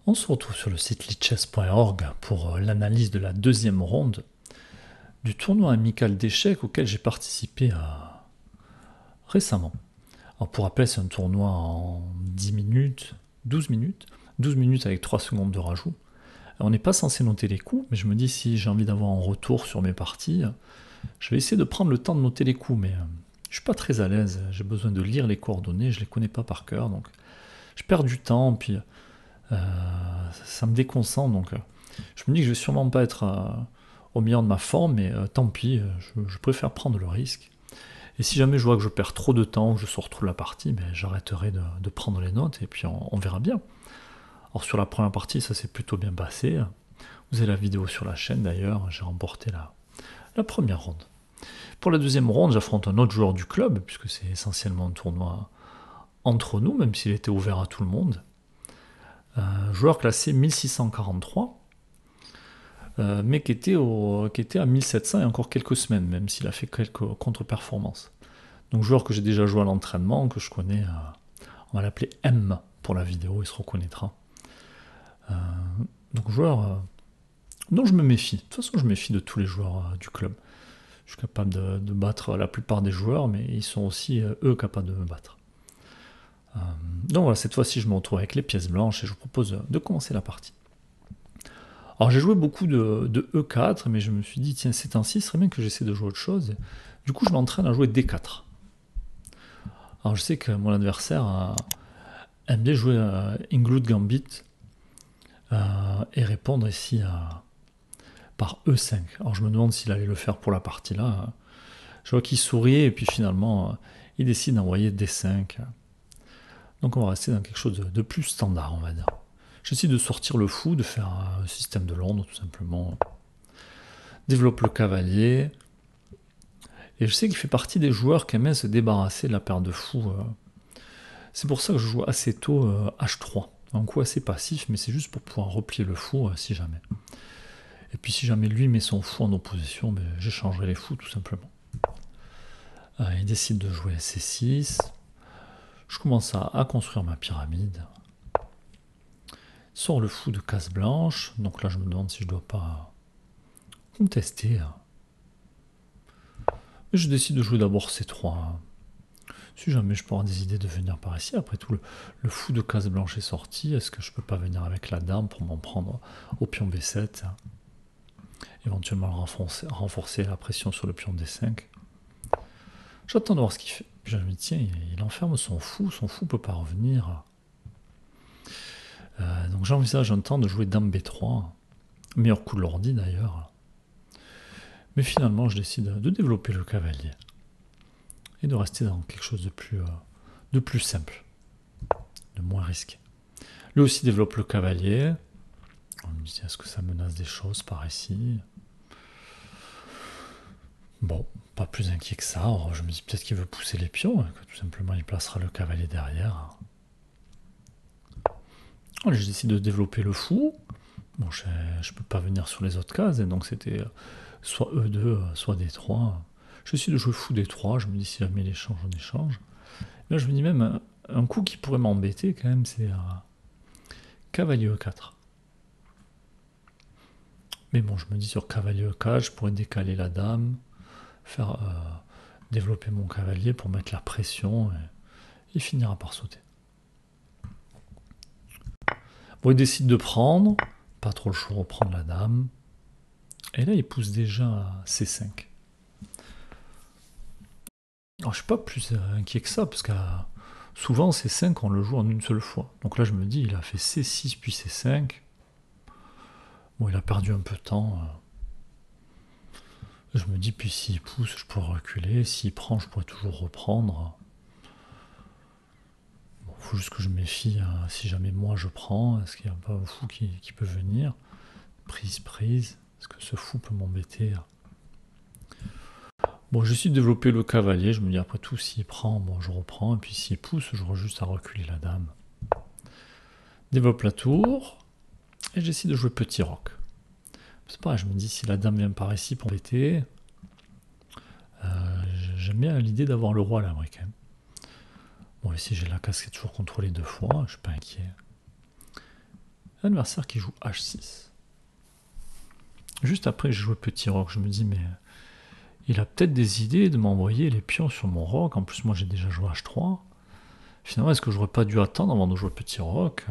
On se retrouve sur le site lichess.org pour l'analyse de la deuxième ronde du tournoi amical d'échecs auquel j'ai participé récemment. Alors pour rappel, c'est un tournoi en 10 minutes, 12 minutes, 12 minutes avec 3 secondes de rajout. On n'est pas censé noter les coups, mais je me dis si j'ai envie d'avoir un retour sur mes parties, je vais essayer de prendre le temps de noter les coups, mais je suis pas très à l'aise, j'ai besoin de lire les coordonnées, je les connais pas par cœur, donc je perds du temps, puis ça me déconcentre, donc je me dis que je vais sûrement pas être au meilleur de ma forme, mais tant pis, je préfère prendre le risque. Et si jamais je vois que je perds trop de temps, que je sors trop de la partie, ben, j'arrêterai de prendre les notes et puis on verra bien. Alors sur la première partie, ça s'est plutôt bien passé. Vous avez la vidéo sur la chaîne d'ailleurs, j'ai remporté la première ronde. Pour la deuxième ronde, j'affronte un autre joueur du club, puisque c'est essentiellement un tournoi entre nous, même s'il était ouvert à tout le monde. Joueur classé 1643, mais qui était à 1700 il y a encore quelques semaines, même s'il a fait quelques contre-performances. Donc joueur que j'ai déjà joué à l'entraînement, que je connais, on va l'appeler M pour la vidéo, il se reconnaîtra. Donc joueur dont je me méfie. De toute façon, je me méfie de tous les joueurs du club. Je suis capable de battre la plupart des joueurs, mais ils sont aussi, eux, capables de me battre. Donc voilà, cette fois-ci, je me retrouve avec les pièces blanches et je vous propose de commencer la partie. Alors j'ai joué beaucoup de E4, mais je me suis dit, tiens, ces temps-ci, il serait bien que j'essaie de jouer autre chose. Du coup, je m'entraîne à jouer D4. Alors je sais que mon adversaire aime bien jouer Ingloot Gambit et répondre ici par E5. Alors je me demande s'il allait le faire pour la partie là. Je vois qu'il sourit et puis finalement, il décide d'envoyer D5. Donc on va rester dans quelque chose de plus standard, on va dire. J'essaie de sortir le fou, de faire un système de Londres, tout simplement. Développe le cavalier. Et je sais qu'il fait partie des joueurs qui aimaient se débarrasser de la paire de fou. C'est pour ça que je joue assez tôt H3. Un coup assez passif, mais c'est juste pour pouvoir replier le fou si jamais. Et puis si jamais lui met son fou en opposition, ben, j'échangerai les fous tout simplement. Il décide de jouer C6. Je commence à construire ma pyramide. Sort le fou de case blanche. Donc là, je me demande si je dois pas contester. Mais je décide de jouer d'abord C3. Si jamais je peux avoir des idées de venir par ici. Après tout, le fou de case blanche est sorti. Est-ce que je peux pas venir avec la dame pour m'en prendre au pion B7? Éventuellement renforcer la pression sur le pion D5. J'attends de voir ce qu'il fait. Puis je me dis, tiens, il enferme son fou peut pas revenir. Donc j'envisage un temps de jouer dame B3. Meilleur coup de l'ordi d'ailleurs. Mais finalement, je décide de développer le cavalier. Et de rester dans quelque chose de plus simple. De moins risqué. Lui aussi développe le cavalier. On me dit, est-ce que ça menace des choses par ici? Bon, pas plus inquiet que ça. Alors, je me dis peut-être qu'il veut pousser les pions, que tout simplement il placera le cavalier derrière. Alors, je décide de développer le fou. Bon, je ne peux pas venir sur les autres cases, et donc c'était soit E2, soit D3. Je décide de jouer fou D3, je me dis si jamais il échange, on échange. Là, je me dis même, un coup qui pourrait m'embêter quand même, c'est cavalier E4. Mais bon, je me dis sur cavalier E4, je pourrais décaler la dame, faire développer mon cavalier pour mettre la pression, et il finira par sauter. Bon, il décide de prendre, pas trop le choix de reprendre la dame. Et là, il pousse déjà à C5. Alors, je suis pas plus inquiet que ça, parce que souvent, C5, on le joue en une seule fois. Donc là, je me dis, il a fait C6 puis C5. Bon, il a perdu un peu de temps. Je me dis, puis s'il pousse, je pourrais reculer. S'il prend, je pourrais toujours reprendre. Bon, faut juste que je méfie. Si jamais moi, je prends, est-ce qu'il n'y a pas un fou qui peut venir? Prise. Est-ce que ce fou peut m'embêter? Bon, j'essaie de développer le cavalier. Je me dis, après tout, s'il prend, bon, je reprends. Et puis s'il pousse, j'aurai juste à reculer la dame. Développe la tour. Et j'essaie de jouer petit roc. C'est pareil, je me dis, si la dame vient par ici pour embêter, j'aime bien l'idée d'avoir le roi à l'abri quand même. Bon, ici j'ai la case qui est toujours contrôlée 2 fois, je suis pas inquiet. L'adversaire qui joue H6. Juste après, j'ai joué petit roc. Je me dis, mais il a peut-être des idées de m'envoyer les pions sur mon roc. En plus, moi, j'ai déjà joué H3. Finalement, est-ce que j'aurais pas dû attendre avant de jouer petit roc?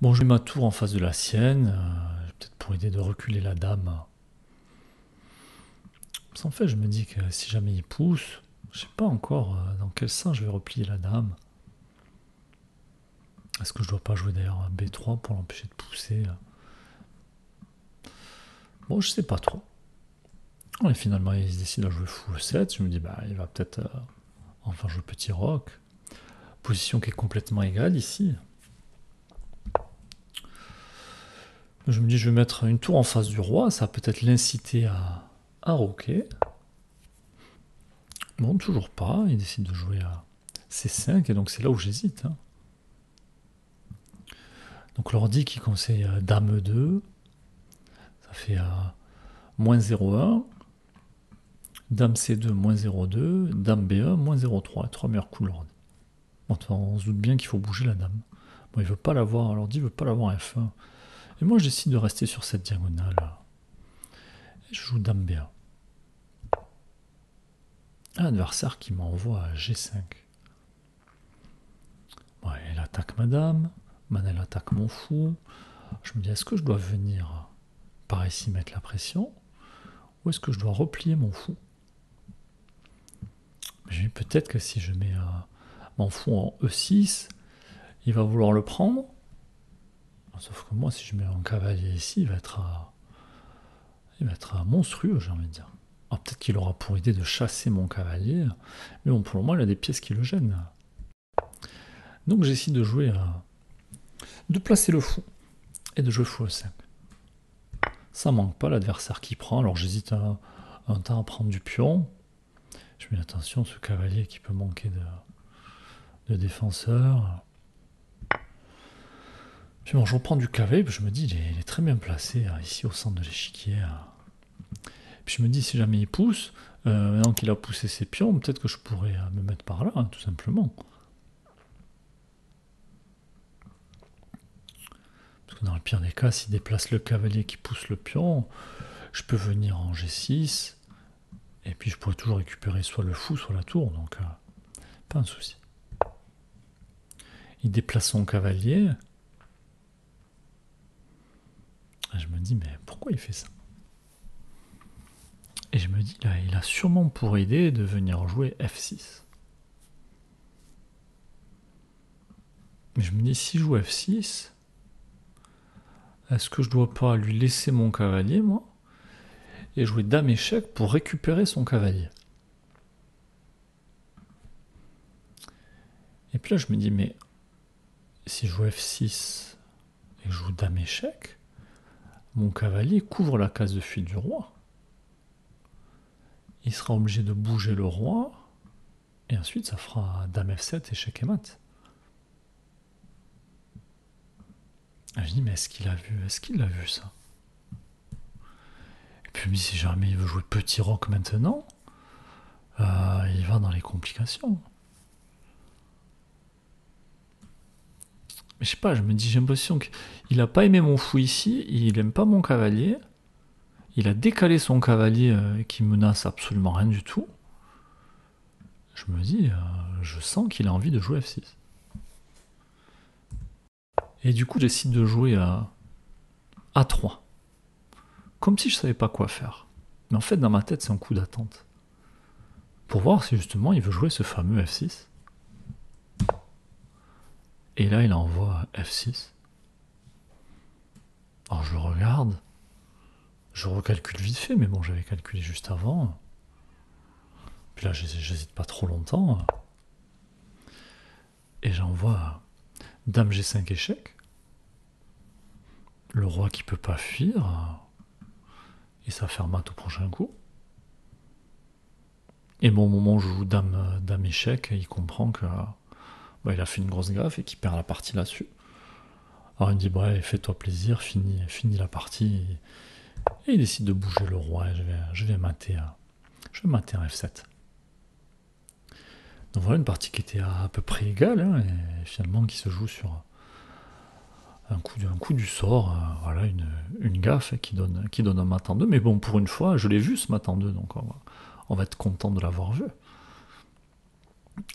Bon, je mets ma tour en face de la sienne, peut-être pour aider de reculer la dame. En fait, je me dis que si jamais il pousse, je sais pas encore dans quel sens je vais replier la dame. Est-ce que je dois pas jouer d'ailleurs un B3 pour l'empêcher de pousser? Bon, je sais pas trop. Et finalement, il décide de jouer fou 7. Je me dis, bah, il va peut-être enfin jouer petit roc. Position qui est complètement égale ici. Je me dis, je vais mettre une tour en face du roi. Ça va peut-être l'inciter à roquer. Bon, toujours pas. Il décide de jouer à C5. Et donc, c'est là où j'hésite. Hein. Donc, l'ordi qui conseille Dame 2. Ça fait moins 0,1. Dame C2, moins 0,2. Dame B1, moins 0,3. 3 meilleurs coups de l'ordi. Bon, on se doute bien qu'il faut bouger la dame. Bon, il veut pas l'avoir. L'ordi veut pas l'avoir F1. Et moi, je décide de rester sur cette diagonale. Et je joue Dame B1. Un adversaire qui m'envoie à G5. Ouais, il attaque ma dame. Manel attaque mon fou. Je me dis, est-ce que je dois venir par ici mettre la pression? Ou est-ce que je dois replier mon fou? Je me dis peut-être que si je mets mon fou en E6, il va vouloir le prendre. Sauf que moi, si je mets un cavalier ici, il va être monstrueux, j'ai envie de dire. Alors peut-être qu'il aura pour idée de chasser mon cavalier, mais bon, pour le moment, il a des pièces qui le gênent. Donc j'essaie de jouer, de placer le fou, et de jouer fou E5. Ça manque pas, l'adversaire qui prend, alors j'hésite un temps à prendre du pion. Je mets attention, ce cavalier qui peut manquer de défenseur. Puis bon, je reprends du cavalier, puis je me dis, il est très bien placé, ici au centre de l'échiquier. Puis je me dis, si jamais il pousse, maintenant qu'il a poussé ses pions, peut-être que je pourrais me mettre par là, hein, tout simplement. Parce que dans le pire des cas, s'il déplace le cavalier qui pousse le pion, je peux venir en G6, et puis je pourrais toujours récupérer soit le fou, soit la tour, donc pas un souci. Il déplace son cavalier. Et je me dis, mais pourquoi il fait ça? Et je me dis, là, il a sûrement pour idée de venir jouer F6. Mais je me dis, si je joue F6, est-ce que je dois pas lui laisser mon cavalier, moi, et jouer dame échec pour récupérer son cavalier? Et puis là, je me dis, mais si je joue F6 et que je joue dame échec, mon cavalier couvre la case de fuite du roi. Il sera obligé de bouger le roi, et ensuite ça fera dame F7, échec et mat. Et je dis, mais est-ce qu'il a vu ça? Et puis je me dis, si jamais il veut jouer petit roc maintenant, il va dans les complications. Mais je sais pas, je me dis, j'ai l'impression qu'il a pas aimé mon fou ici, il aime pas mon cavalier, il a décalé son cavalier qui menace absolument rien du tout. Je me dis, je sens qu'il a envie de jouer F6. Et du coup, j'essaie de jouer à A3. Comme si je savais pas quoi faire. Mais en fait, dans ma tête, c'est un coup d'attente. Pour voir si justement il veut jouer ce fameux F6. Et là, il envoie F6. Alors je le regarde. Je recalcule vite fait, mais bon, j'avais calculé juste avant. Puis là, j'hésite pas trop longtemps. Et j'envoie dame G5 échec. Le roi qui peut pas fuir. Et ça fait mat au prochain coup. Et bon, au moment où je joue dame échec, il comprend que il a fait une grosse gaffe et qu'il perd la partie là-dessus. Alors il me dit, bref, fais-toi plaisir, finis la partie. Et il décide de bouger le roi et je vais mater un F7. Donc voilà une partie qui était à peu près égale, hein, et finalement qui se joue sur un coup du sort, voilà, une gaffe qui donne un mat en 2. Mais bon, pour une fois, je l'ai vu ce mat en 2, donc on va être content de l'avoir vu.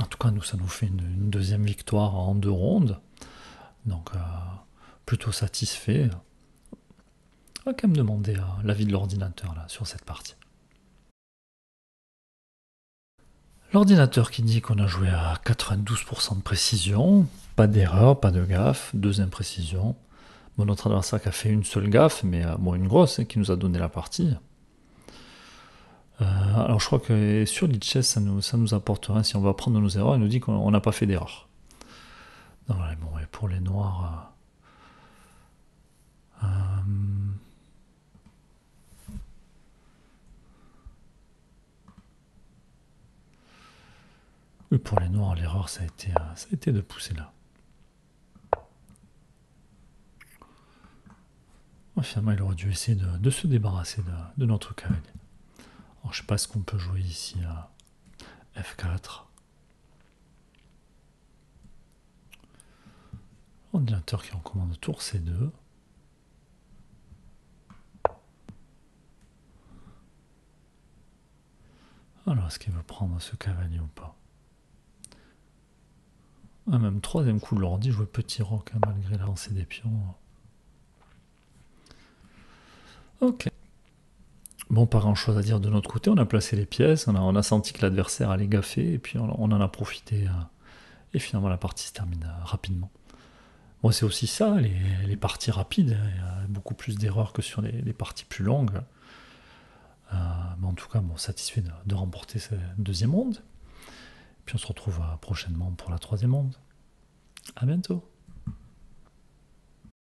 En tout cas, nous, ça nous fait une deuxième victoire en 2 rondes. Donc, plutôt satisfait. On va quand même demander l'avis de l'ordinateur là, sur cette partie. L'ordinateur qui dit qu'on a joué à 92% de précision, pas d'erreur, pas de gaffe, 2 imprécisions. Bon, notre adversaire qui a fait une seule gaffe, mais bon, une grosse, hein, qui nous a donné la partie. Alors je crois que sur Lichess, ça nous apportera, si on va prendre nos erreurs, il nous dit qu'on n'a pas fait d'erreur. Bon, et pour les noirs... oui, pour les noirs, l'erreur, ça a été de pousser là. Finalement, il aurait dû essayer de se débarrasser de notre cavalier. Alors, je sais pas ce qu'on peut jouer ici à F4. Ordinateur qui en commande tour C2. Alors, est-ce qu'il veut prendre ce cavalier ou pas? Même troisième coup de l'ordi, jouer petit roc, hein, malgré l'avancée des pions. Ok. Bon, pas grand chose à dire de notre côté, on a placé les pièces, on a senti que l'adversaire allait gaffer, et puis on en a profité, et finalement la partie se termine rapidement. Bon, c'est aussi ça, les parties rapides, il y a beaucoup plus d'erreurs que sur les parties plus longues. Mais en tout cas, bon, satisfait de remporter cette deuxième ronde. Puis on se retrouve prochainement pour la troisième ronde. À bientôt.